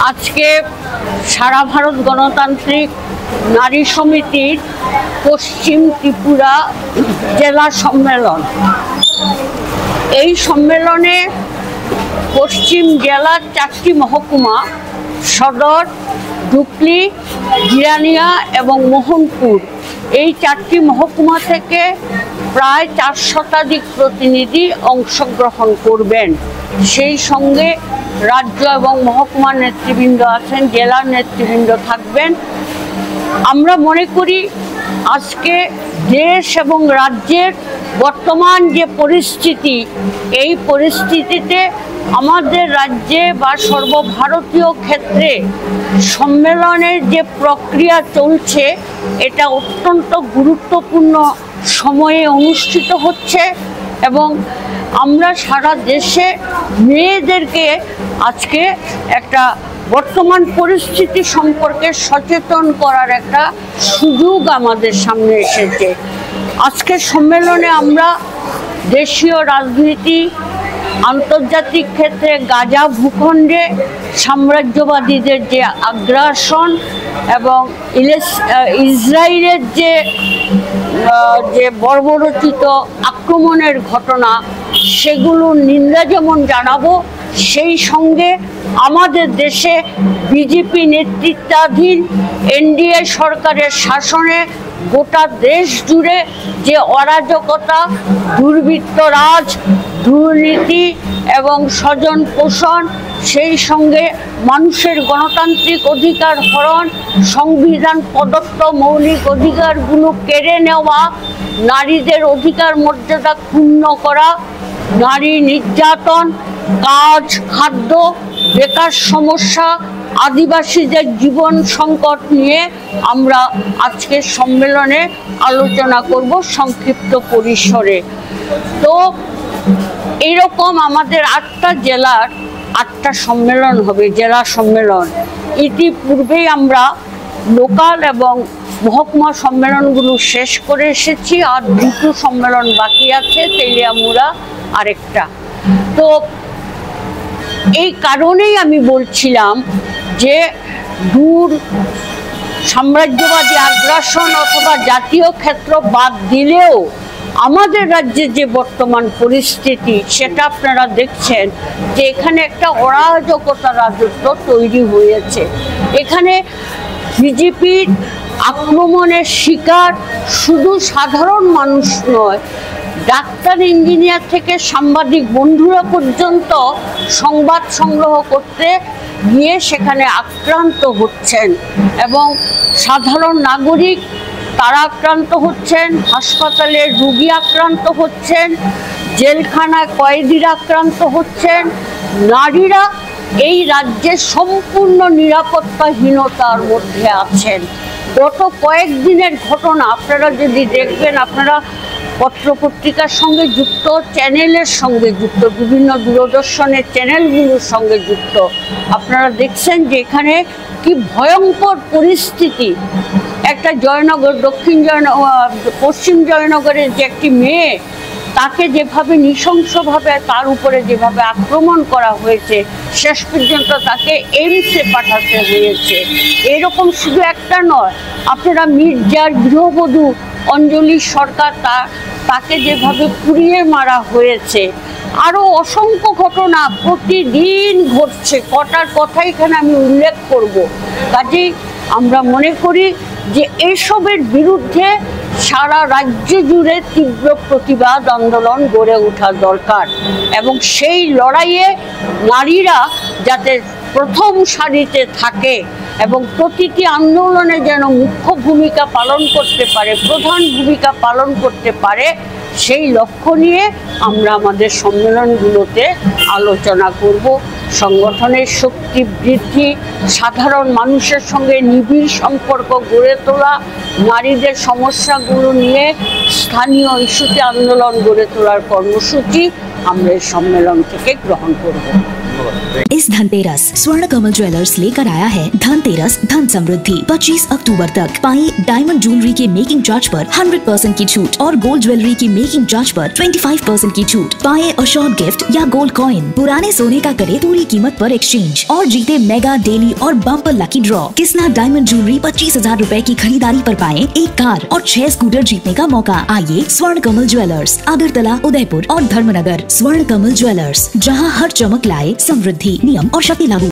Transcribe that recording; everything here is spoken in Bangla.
আজকে সারা ভারত গণতান্ত্রিক নারী সমিতির পশ্চিম ত্রিপুরা জেলা সম্মেলন। এই সম্মেলনে পশ্চিম জেলার 4টি মহকুমা সদর, ডুকলি, জিরানিয়া এবং মোহনপুর, এই 4টি মহকুমা থেকে প্রায় 4 শতাধিক প্রতিনিধি অংশগ্রহণ করবেন। সেই সঙ্গে রাজ্য এবং মহকুমার নেতৃবৃন্দ আছেন, জেলার নেতৃবৃন্দ থাকবেন। আমরা মনে করি আজকে দেশ এবং রাজ্যের বর্তমান যে পরিস্থিতি, এই পরিস্থিতিতে আমাদের রাজ্যে বা সর্বভারতীয় ক্ষেত্রে সম্মেলনের যে প্রক্রিয়া চলছে, এটা অত্যন্ত গুরুত্বপূর্ণ সময়ে অনুষ্ঠিত হচ্ছে এবং আমরা সারা দেশে মেয়েদেরকে আজকে একটা বর্তমান পরিস্থিতি সম্পর্কে সচেতন করার একটা সুযোগ আমাদের সামনে এসেছে। আজকের সম্মেলনে আমরা দেশীয় রাজনীতি, আন্তর্জাতিক ক্ষেত্রে গাজা ভূখণ্ডে সাম্রাজ্যবাদীদের যে আগ্রাসন এবং ইসরায়েলের যে বর্বরচিত আক্রমণের ঘটনা, সেগুলোর নিন্দা যেমন জানাবো, সেই সঙ্গে আমাদের দেশে বিজেপি নেতৃত্বাধীন এনডিএ সরকারের শাসনে গোটা দেশ জুড়ে যে অরাজকতা, দুর্বৃত্তরাজ, দুর্নীতি এবং স্বজন পোষণ, সেই সঙ্গে মানুষের গণতান্ত্রিক অধিকার হরণ, সংবিধান প্রদত্ত মৌলিক অধিকারগুলো কেড়ে নেওয়া, নারীদের অধিকার মর্যাদা ক্ষুণ্ণ করা, নারী নির্যাতন, কাজ, খাদ্য, বেকার সমস্যা, আদিবাসীদের জীবন সংকট নিয়ে আমরা আজকের সম্মেলনে আলোচনা করব সংক্ষিপ্ত পরিসরে। তো এইরকম আমাদের 8টা জেলার 8টা সম্মেলন হবে, জেলা সম্মেলন। ইতিপূর্বেই আমরা লোকাল এবং মহকুমা সম্মেলনগুলো শেষ করে এসেছি, আর 2টো সম্মেলন বাকি আছে, তেলিয়ামুড়া আরেকটা। তো এই কারণেই আমি বলছিলাম যে দূর সাম্রাজ্যবাদী আগ্রাসন অথবা জাতীয় ক্ষেত্র বাদ দিলেও আমাদের রাজ্যে যে বর্তমান পরিস্থিতি, সেটা আপনারা দেখছেন যে এখানে একটা অরাজকতা রাজত্ব তৈরি হয়েছে। এখানে বিজেপির আক্রমণের শিকার শুধু সাধারণ মানুষ নয়, ডাক্তার, ইঞ্জিনিয়ার থেকে সাংবাদিক বন্ধুরা পর্যন্ত সংবাদ সংগ্রহ করতে গিয়ে সেখানে আক্রান্ত হচ্ছেন এবং সাধারণ নাগরিক তারা আক্রান্ত হচ্ছেন, হাসপাতালে রোগী আক্রান্ত হচ্ছেন, জেলখানায় কয়েদিরা আক্রান্ত হচ্ছেন, নারীরা এই রাজ্যে সম্পূর্ণ নিরাপত্তাহীনতার মধ্যে আছেন। গত কয়েকদিনের ঘটনা আপনারা যদি দেখবেন, আপনারা পত্রপত্রিকার সঙ্গে যুক্ত, চ্যানেলের সঙ্গে যুক্ত, বিভিন্ন দূরদর্শনের চ্যানেলগুলোর সঙ্গে যুক্ত, আপনারা দেখছেন যে এখানে কি ভয়ঙ্কর পরিস্থিতি। একটা জয়নগর, পশ্চিম জয়নগরের যে একটি মেয়ে, তাকে যেভাবে নৃশংসভাবে তার উপরে যেভাবে আক্রমণ করা হয়েছে, শেষ পর্যন্ত তাকে এইমসে পাঠাতে হয়েছে। এরকম শুধু একটা নয়, আপনারা মির্জার গৃহবধূ অঞ্জলি সরকার, তাকে যেভাবে পুড়িয়ে মারা হয়েছে, আরও অসংখ্য ঘটনা প্রতিদিন ঘটছে। কটার কথা এখানে আমি উল্লেখ করব। কাজেই আমরা মনে করি যে এসবের বিরুদ্ধে সারা রাজ্য জুড়ে তীব্র প্রতিবাদ আন্দোলন গড়ে ওঠা দরকার এবং সেই লড়াইয়ে নারীরা যাতে প্রথম সারিতে থাকে এবং প্রতিটি আন্দোলনে যেন মুখ্য ভূমিকা পালন করতে পারে, প্রধান ভূমিকা পালন করতে পারে, সেই লক্ষ্য নিয়ে আমরা আমাদের সম্মেলনগুলোতে আলোচনা করব। সংগঠনের শক্তি বৃদ্ধি, সাধারণ মানুষের সঙ্গে নিবিড় সম্পর্ক গড়ে তোলা, নারীদের সমস্যাগুলো নিয়ে স্থানীয় ইস্যুতে আন্দোলন গড়ে তোলার কর্মসূচি আমরা এই সম্মেলন থেকে গ্রহণ করব। इस धनतेरस स्वर्ण कमल ज्वेलर्स लेकर आया है धनतेरस धन समृद्धि। 25 अक्टूबर तक पाए डायमंड ज्वेलरी के मेकिंग चार्ज पर 100% की छूट और गोल्ड ज्वेलरी की मेकिंग चार्ज पर 25% की छूट। पाए अशोर्ड गिफ्ट या गोल्ड कॉइन। पुराने सोने का करे पूरी कीमत पर एक्सचेंज और जीते मेगा डेली और bumper lucky draw. Kisna diamond jewellery 25,000 रूपए की खरीदारी पर पाए एक कार और 6 स्कूटर जीतने का मौका। आइए स्वर्ण कमल ज्वेलर्स, अगरतला, उदयपुर और धर्मनगर। स्वर्ण कमल ज्वेलर्स, जहां हर चमक लाए समृद्धि। नियम और शर्तें लागू।